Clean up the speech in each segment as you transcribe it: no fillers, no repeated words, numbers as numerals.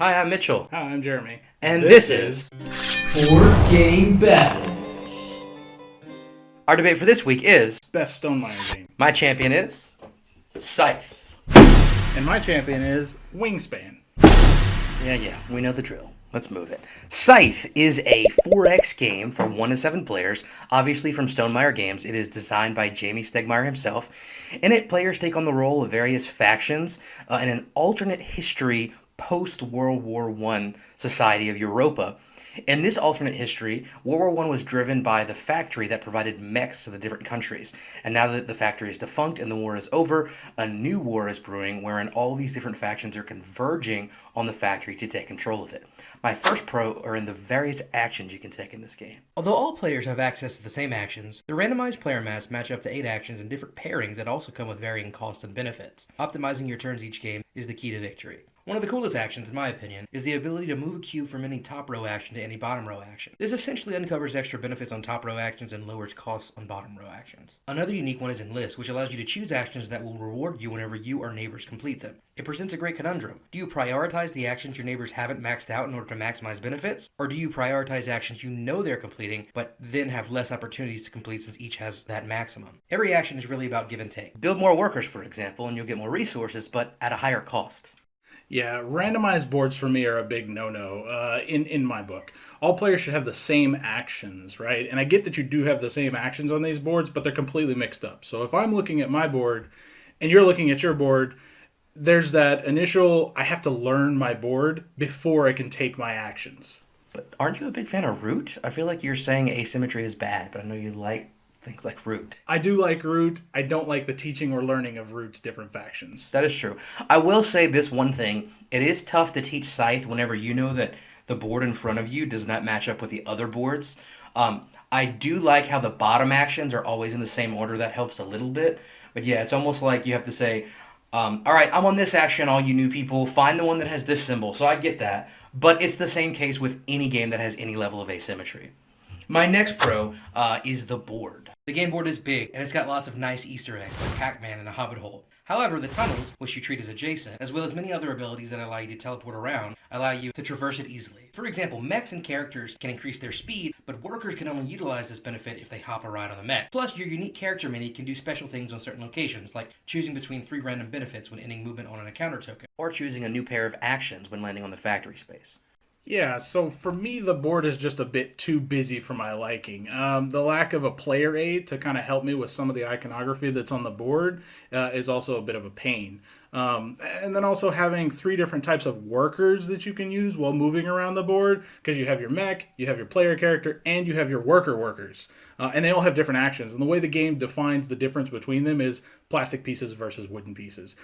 Hi, I'm Mitchell. Hi, I'm Jeremy. And this is Board Game Battles. Our debate for this week is Best Stonemaier game. my champion is Scythe. And my champion is Wingspan. Yeah, we know the drill. Let's move it. Scythe is a 4X game for 1 to 7 players, obviously from Stonemaier Games. It is designed by Jamie Stegmaier himself. In it, players take on the role of various factions in an alternate history post-World War I society of Europa. In this alternate history, World War I was driven by the factory that provided mechs to the different countries. And now that the factory is defunct and the war is over, a new war is brewing wherein all these different factions are converging on the factory to take control of it. My first pro are in the various actions you can take in this game. Although all players have access to the same actions, the randomized player maps match up to 8 actions in different pairings that also come with varying costs and benefits. Optimizing your turns each game is the key to victory. One of the coolest actions, in my opinion, is the ability to move a cube from any top row action to any bottom row action. This essentially uncovers extra benefits on top row actions and lowers costs on bottom row actions. Another unique one is Enlist, which allows you to choose actions that will reward you whenever you or neighbors complete them. It presents a great conundrum. Do you prioritize the actions your neighbors haven't maxed out in order to maximize benefits? Or do you prioritize actions you know they're completing, but then have less opportunities to complete since each has that maximum? Every action is really about give and take. Build more workers, for example, and you'll get more resources, but at a higher cost. Yeah, randomized boards for me are a big no-no in my book. All players should have the same actions, right? And I get that you do have the same actions on these boards, but they're completely mixed up. So if I'm looking at my board and you're looking at your board, there's that initial, I have to learn my board before I can take my actions. But aren't you a big fan of root? I feel like you're saying asymmetry is bad, but I know you like things like root. I do like root. I don't like the teaching or learning of root's different factions. That is true. I will say this one thing. It is tough to teach Scythe whenever you know that the board in front of you does not match up with the other boards. I do like how the bottom actions are always in the same order. That helps a little bit. But yeah, it's almost like you have to say, all right, I'm on this action, all you new people. Find the one that has this symbol. So I get that. But it's the same case with any game that has any level of asymmetry. My next pro is the board. The game board is big, and it's got lots of nice Easter eggs, like Pac-Man and a Hobbit hole. However, the tunnels, which you treat as adjacent, as well as many other abilities that allow you to teleport around, allow you to traverse it easily. For example, mechs and characters can increase their speed, but workers can only utilize this benefit if they hop a ride on the mech. Plus, your unique character mini can do special things on certain locations, like choosing between 3 random benefits when ending movement on an encounter token, or choosing a new pair of actions when landing on the factory space. Yeah, so for me, the board is just a bit too busy for my liking. The lack of a player aid to kind of help me with some of the iconography that's on the board is also a bit of a pain. And then also having 3 different types of workers that you can use while moving around the board, because you have your mech, you have your player character, and you have your workers. And they all have different actions. And the way the game defines the difference between them is plastic pieces versus wooden pieces.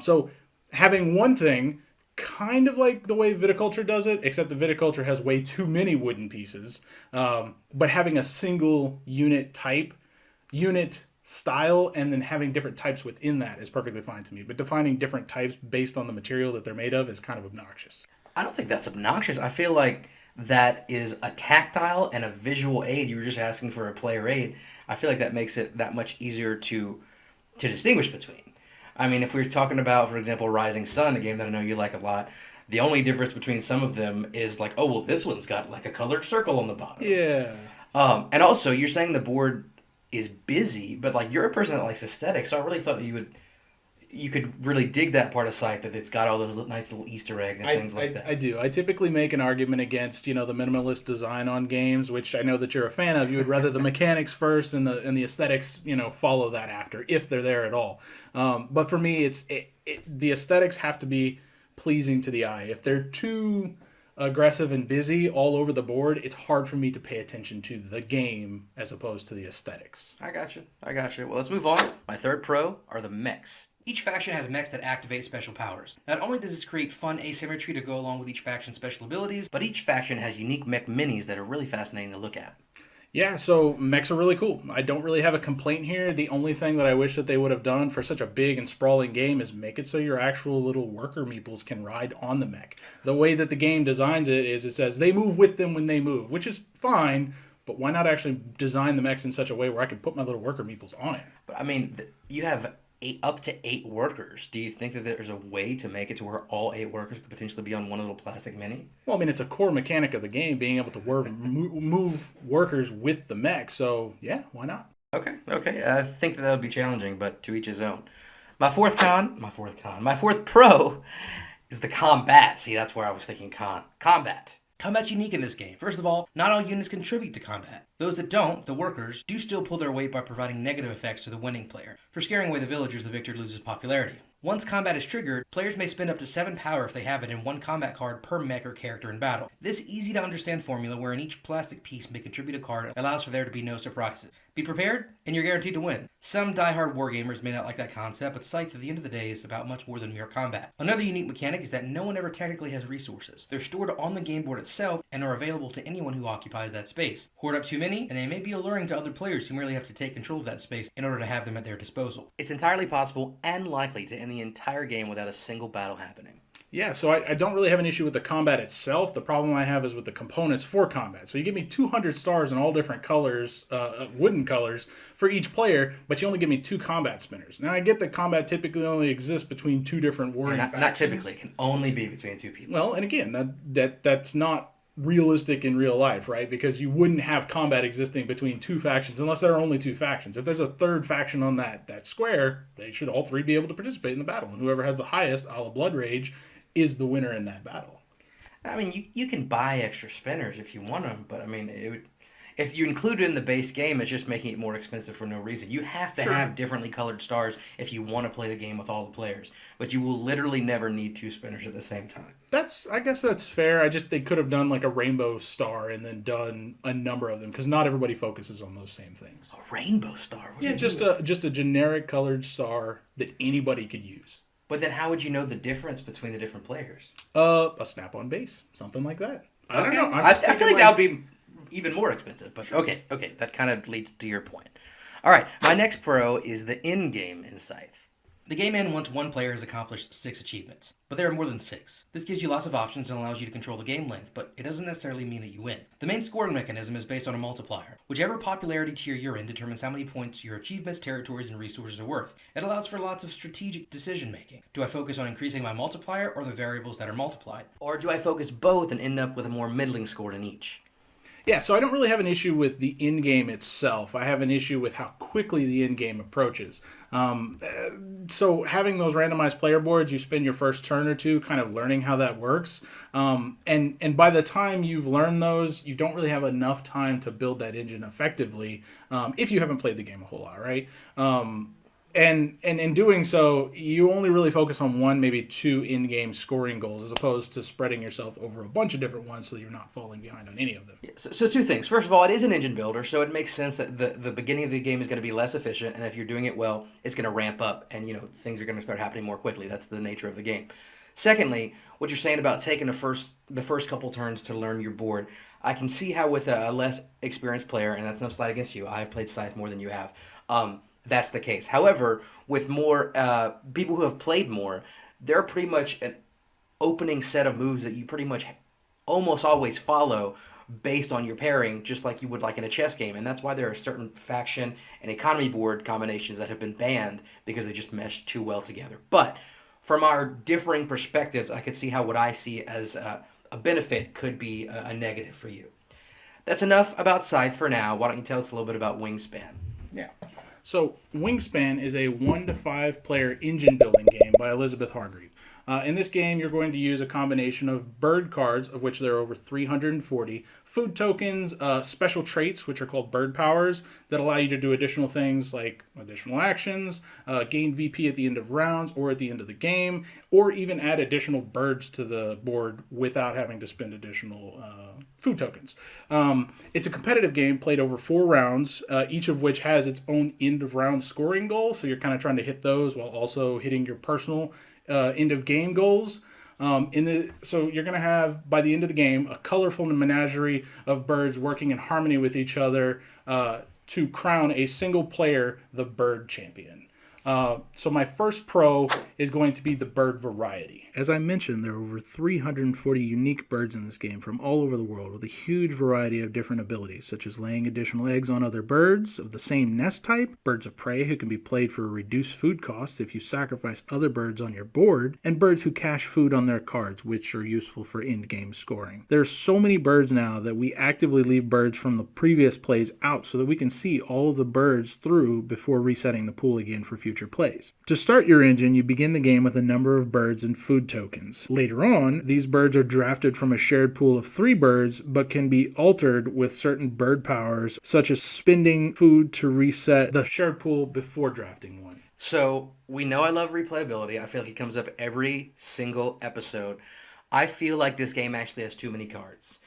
So having one thing, kind of like the way viticulture does it, except the viticulture has way too many wooden pieces. But having a single unit type, unit style, and then having different types within that is perfectly fine to me. But defining different types based on the material that they're made of is kind of obnoxious. I don't think that's obnoxious. I feel like that is a tactile and a visual aid. You were just asking for a player aid. I feel like that makes it that much easier to distinguish between. I mean, if we were talking about, for example, Rising Sun, a game that I know you like a lot, the only difference between some of them is like, oh, well, this one's got like a colored circle on the bottom. Yeah. And also, you're saying the board is busy, but like you're a person that likes aesthetics, so I really thought that you could really dig that part of Scythe, that it's got all those nice little Easter eggs and things like that. I do. I typically make an argument against, the minimalist design on games, which I know that you're a fan of. You would rather the mechanics first and the aesthetics, follow that after, if they're there at all. But for me, the aesthetics have to be pleasing to the eye. If they're too aggressive and busy all over the board, it's hard for me to pay attention to the game as opposed to the aesthetics. I got you. Well, let's move on. My third pro are the mechs. Each faction has mechs that activate special powers. Not only does this create fun asymmetry to go along with each faction's special abilities, but each faction has unique mech minis that are really fascinating to look at. Yeah, so mechs are really cool. I don't really have a complaint here. The only thing that I wish that they would have done for such a big and sprawling game is make it so your actual little worker meeples can ride on the mech. The way that the game designs it is it says they move with them when they move, which is fine, but why not actually design the mechs in such a way where I can put my little worker meeples on it? But I mean, you have up to 8 workers. Do you think that there's a way to make it to where all 8 workers could potentially be on one little plastic mini? Well, I mean, it's a core mechanic of the game, being able to move workers with the mech. So, yeah, why not? Okay. I think that would be challenging, but to each his own. My fourth pro is the combat. See, that's where I was thinking combat. Combat's unique in this game. First of all, not all units contribute to combat. Those that don't, the workers, do still pull their weight by providing negative effects to the winning player. For scaring away the villagers, the victor loses popularity. Once combat is triggered, players may spend up to 7 power if they have it in 1 combat card per mech or character in battle. This easy to understand formula wherein each plastic piece may contribute a card allows for there to be no surprises. Be prepared, and you're guaranteed to win. Some die-hard wargamers may not like that concept, but Scythe at the end of the day is about much more than mere combat. Another unique mechanic is that no one ever technically has resources. They're stored on the game board itself and are available to anyone who occupies that space. Hoard up too many, and they may be alluring to other players who merely have to take control of that space in order to have them at their disposal. It's entirely possible and likely to end the entire game without a single battle happening. Yeah, so I don't really have an issue with the combat itself. The problem I have is with the components for combat. So you give me 200 stars in all different colors, wooden colors, for each player, but you only give me 2 combat spinners. Now, I get that combat typically only exists between 2 different warring factions. Not typically. It can only be between 2 people. Well, and again, that's not realistic in real life, right? Because you wouldn't have combat existing between 2 factions unless there are only 2 factions. If there's a third faction on that square, they should all 3 be able to participate in the battle. And whoever has the highest, a la Blood Rage, is the winner in that battle. I mean, you can buy extra spinners if you want them, but I mean, if you include it in the base game, it's just making it more expensive for no reason. You have to have differently colored stars if you want to play the game with all the players, but you will literally never need 2 spinners at the same time. I guess that's fair. They could have done like a rainbow star and then done a number of them, because not everybody focuses on those same things. A rainbow star? Yeah, just a generic colored star that anybody could use. But then how would you know the difference between the different players? A snap-on base, something like that. I don't know. I feel like that would be even more expensive, but okay, that kind of leads to your point. All right, my next pro is the end game in Scythe. The game ends once one player has accomplished 6 achievements, but there are more than 6. This gives you lots of options and allows you to control the game length, but it doesn't necessarily mean that you win. The main scoring mechanism is based on a multiplier. Whichever popularity tier you're in determines how many points your achievements, territories, and resources are worth. It allows for lots of strategic decision making. Do I focus on increasing my multiplier or the variables that are multiplied? Or do I focus both and end up with a more middling score in each? Yeah, so I don't really have an issue with the end game itself. I have an issue with how quickly the end game approaches. So having those randomized player boards, you spend your first turn or two kind of learning how that works. And by the time you've learned those, you don't really have enough time to build that engine effectively if you haven't played the game a whole lot, right? And in doing so, you only really focus on 1, maybe 2 in-game scoring goals, as opposed to spreading yourself over a bunch of different ones so that you're not falling behind on any of them. Yeah, so 2 things. First of all, it is an engine builder, so it makes sense that the beginning of the game is going to be less efficient, and if you're doing it well, it's going to ramp up, and things are going to start happening more quickly. That's the nature of the game. Secondly, what you're saying about taking the first couple turns to learn your board, I can see how with a less experienced player, and that's no slight against you, I've played Scythe more than you have, that's the case. However, with more people who have played more, there are pretty much an opening set of moves that you pretty much almost always follow based on your pairing, just like you would like in a chess game. And that's why there are certain faction and economy board combinations that have been banned because they just mesh too well together. But from our differing perspectives, I could see how what I see as a benefit could be a negative for you. That's enough about Scythe for now. Why don't you tell us a little bit about Wingspan? Yeah. So Wingspan is a 1 to 5 player engine building game by Elizabeth Hargreave. In this game, you're going to use a combination of bird cards, of which there are over 340, food tokens, special traits, which are called bird powers, that allow you to do additional things like additional actions, gain VP at the end of rounds or at the end of the game, or even add additional birds to the board without having to spend additional food tokens. It's a competitive game played over 4 rounds, each of which has its own end of round scoring goal, so you're kind of trying to hit those while also hitting your personal end of game goals. So you're going to have, by the end of the game, a colorful menagerie of birds working in harmony with each other to crown a single player the bird champion. So my first pro is going to be the bird variety. As I mentioned, there are over 340 unique birds in this game from all over the world with a huge variety of different abilities, such as laying additional eggs on other birds of the same nest type, birds of prey who can be played for a reduced food cost if you sacrifice other birds on your board, and birds who cache food on their cards, which are useful for in-game scoring. There are so many birds now that we actively leave birds from the previous plays out so that we can see all of the birds through before resetting the pool again for future plays. To start your engine, you begin the game with a number of birds and food tokens. Later on, these birds are drafted from a shared pool of 3 birds, but can be altered with certain bird powers, such as spending food to reset the shared pool before drafting one. So we know I love replayability. I feel like it comes up every single episode. I feel like this game actually has too many cards.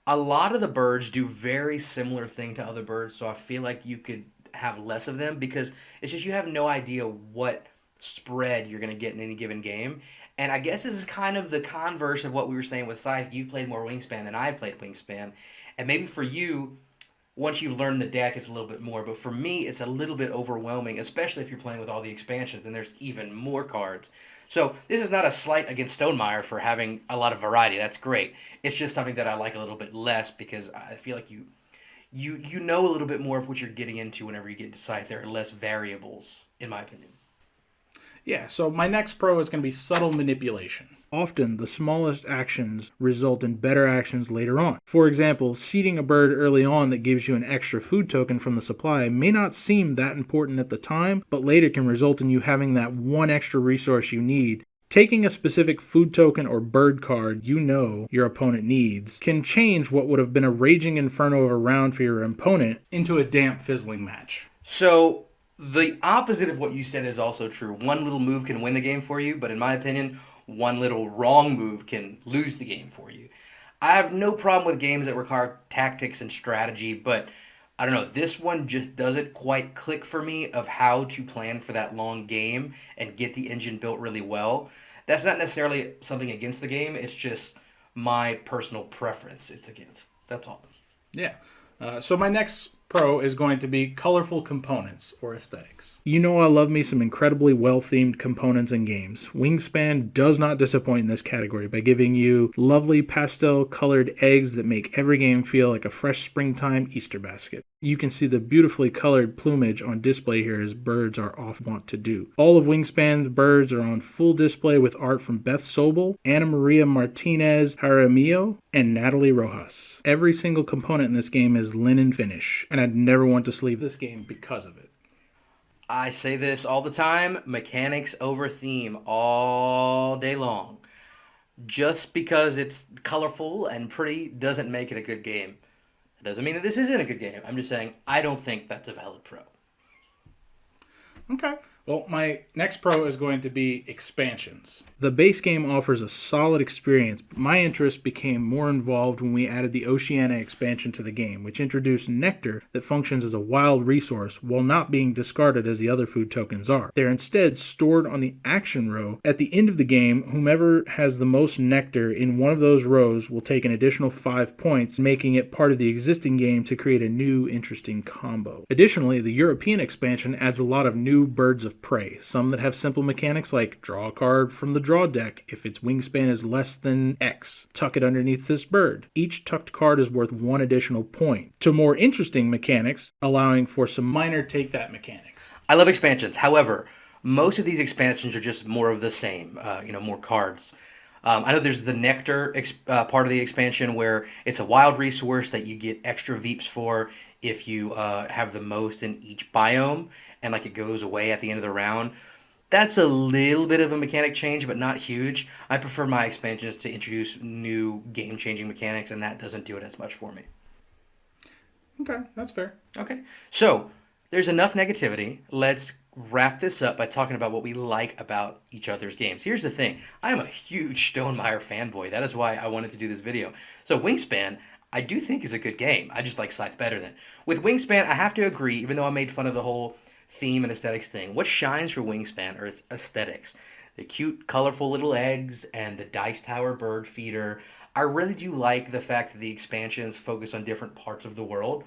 A lot of the birds do very similar thing to other birds, so I feel like you could have less of them because it's just you have no idea what spread you're going to get in any given game. And I guess this is kind of the converse of what we were saying with Scythe. You've played more Wingspan than I've played Wingspan. And maybe for you, once you learn the deck, it's a little bit more. But for me, it's a little bit overwhelming, especially if you're playing with all the expansions and there's even more cards. So this is not a slight against Stonemaier for having a lot of variety. That's great. It's just something that I like a little bit less because I feel like you know a little bit more of what you're getting into whenever you get to Scythe. There are less variables, in my opinion. Yeah, so my next pro is going to be subtle manipulation. Often, the smallest actions result in better actions later on. For example, seeding a bird early on that gives you an extra food token from the supply may not seem that important at the time, but later can result in you having that one extra resource you need. Taking a specific food token or bird card you know your opponent needs can change what would have been a raging inferno of a round for your opponent into a damp, fizzling match. So the opposite of what you said is also true. One little move can win the game for you, but in my opinion, one little wrong move can lose the game for you. I have no problem with games that require tactics and strategy, but I don't know, this one just doesn't quite click for me of how to plan for that long game and get the engine built really well. That's not necessarily something against the game, it's just my personal preference it's against. That's all. Yeah. So my next pro is going to be colorful components or aesthetics. You know I love me some incredibly well-themed components in games. Wingspan does not disappoint in this category by giving you lovely pastel-colored eggs that make every game feel like a fresh springtime Easter basket. You can see the beautifully colored plumage on display here as birds are often wont to do. All of Wingspan's birds are on full display with art from Beth Sobel, Ana Maria Martinez Jaramillo, and Natalie Rojas. Every single component in this game is linen finish, and I'd never want to sleeve This game because of it. I say this all the time, mechanics over theme all day long. Just because it's colorful and pretty doesn't make it a good game. It doesn't mean that this isn't a good game. I'm just saying I don't think that's a valid pro. Okay. Well, my next pro is going to be expansions. The base game offers a solid experience, but my interest became more involved when we added the Oceania expansion to the game, which introduced nectar that functions as a wild resource while not being discarded as the other food tokens are. They're instead stored on the action row. At the end of the game, whomever has the most nectar in one of those rows will take an additional 5 points, making it part of the existing game to create a new, interesting combo. Additionally, the European expansion adds a lot of new birds of prey, some that have simple mechanics like draw a card from the draw deck if its wingspan is less than X. Tuck it underneath this bird. Each tucked card is worth 1 additional point. To more interesting mechanics, allowing for some minor take that mechanics. I love expansions. However, most of these expansions are just more of the same, more cards. I know there's the Nectar part of the expansion where it's a wild resource that you get extra Veeps for if you have the most in each biome, and like it goes away at the end of the round. That's a little bit of a mechanic change, but not huge. I prefer my expansions to introduce new game-changing mechanics, and that doesn't do it as much for me. Okay, that's fair. Okay, so there's enough negativity. Let's wrap this up by talking about what we like about each other's games. Here's the thing. I am a huge Stonemaier fanboy. That is why I wanted to do this video. So Wingspan, I do think is a good game. I just like Scythe better than. With Wingspan, I have to agree, even though I made fun of the whole theme and aesthetics thing, what shines for Wingspan are its aesthetics. The cute, colorful little eggs and the Dice Tower bird feeder. I really do like the fact that the expansions focus on different parts of the world.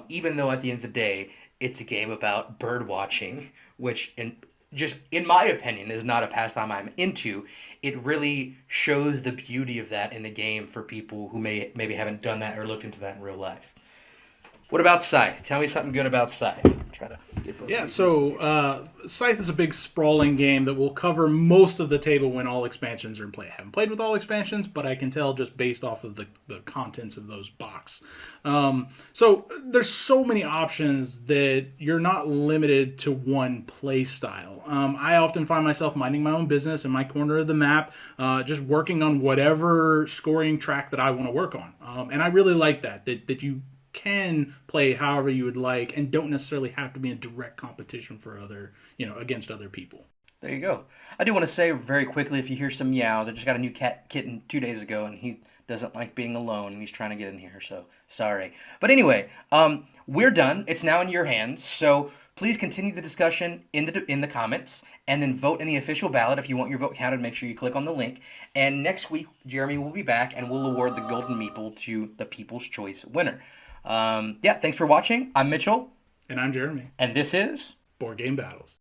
Even though at the end of the day, It's a game about bird watching, which in my opinion is not a pastime I'm into. It really shows the beauty of that in the game for people who maybe haven't done that or looked into that in real life. What about Scythe? Tell me something good about Scythe. Try to get both. Yeah, so Scythe is a big sprawling game that will cover most of the table when all expansions are in play. I haven't played with all expansions, but I can tell just based off of the contents of those box. So there's so many options that you're not limited to one play style. I often find myself minding my own business in my corner of the map, just working on whatever scoring track that I want to work on. And I really like that you can play however you would like and don't necessarily have to be in direct competition for against other people. There you go. I do want to say very quickly, if you hear some meows, I just got a new kitten 2 days ago, and he doesn't like being alone, and he's trying to get in here, so sorry. But anyway, we're done. It's now in your hands, so please continue the discussion in the comments, and then vote in the official ballot. If you want your vote counted, make sure you click on the link. And next week, Jeremy will be back, and we'll award the Golden Meeple to the People's Choice winner. Thanks for watching. I'm Mitchell. And I'm Jeremy. And this is Board Game Battles.